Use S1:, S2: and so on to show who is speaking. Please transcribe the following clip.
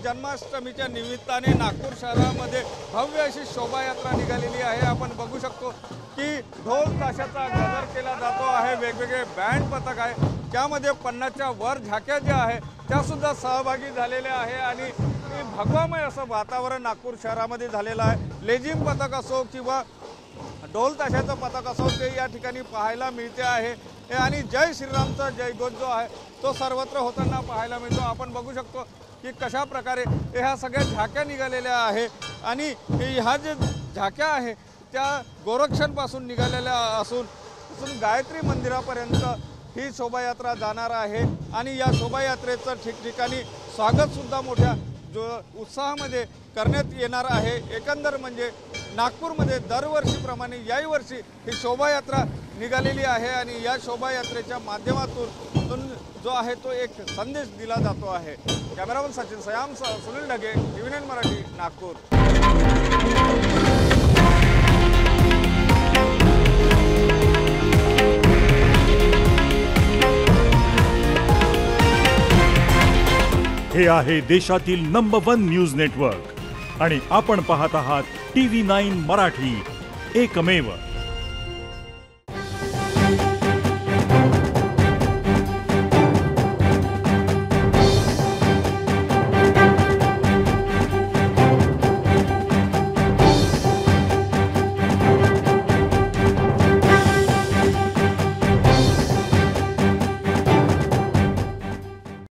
S1: जन्माष्टमीच्या निमित्ताने नागपूर शहरामध्ये भव्य अशी शोभायात्रा निघालेली आहे। आपण बघू शकतो की ढोल ताशाचा गजर केला जातो आहे, वेगवेगळे बँड पथक आहे, त्यामध्ये 50च्या वर झाक्या ज्या आहे त्या सुद्धा सहभागी झालेल्या आहे आणि भगवामय असं वातावरण नागपूर शहरामध्ये झालेलं आहे। लेझिम पथक असो किंवा ढोल ताशाचं पथक असो ते या ठिकाणी पाहायला मिळते आहे आणि जय श्रीरामचा जयघोष जो आहे तो सर्वत्र होताना पाहायला मिळतो। आपण बघू शकतो की कशा प्रकारे ह्या सगळ्या झाक्या निघालेल्या आहे आणि ह्या जे झाक्या आहे त्या गोरक्षणपासून निघालेल्या असून गायत्री मंदिरापर्यंत ही शोभायात्रा जाणार आहे आणि या शोभायात्रेचं ठिकठिकाणी स्वागतसुद्धा मोठ्या उत्साहामध्ये करण्यात येणार आहे। एकंदर म्हणजे नागपूरमध्ये दरवर्षीप्रमाणे याही वर्षी ही शोभायात्रा निघालेली आहे आणि या शोभायात्रेच्या माध्यमातून जो आहे तो एक संदेश दिला जातो आहे। Cameraman Sachin Siam Sunil Dhage, TV9 Marathi, Nagpur.
S2: हे आहे देशातील नंबर 1 न्यूज नेटवर्क आणि आपण पाहत आहात TV9 मराठी, एकमेव।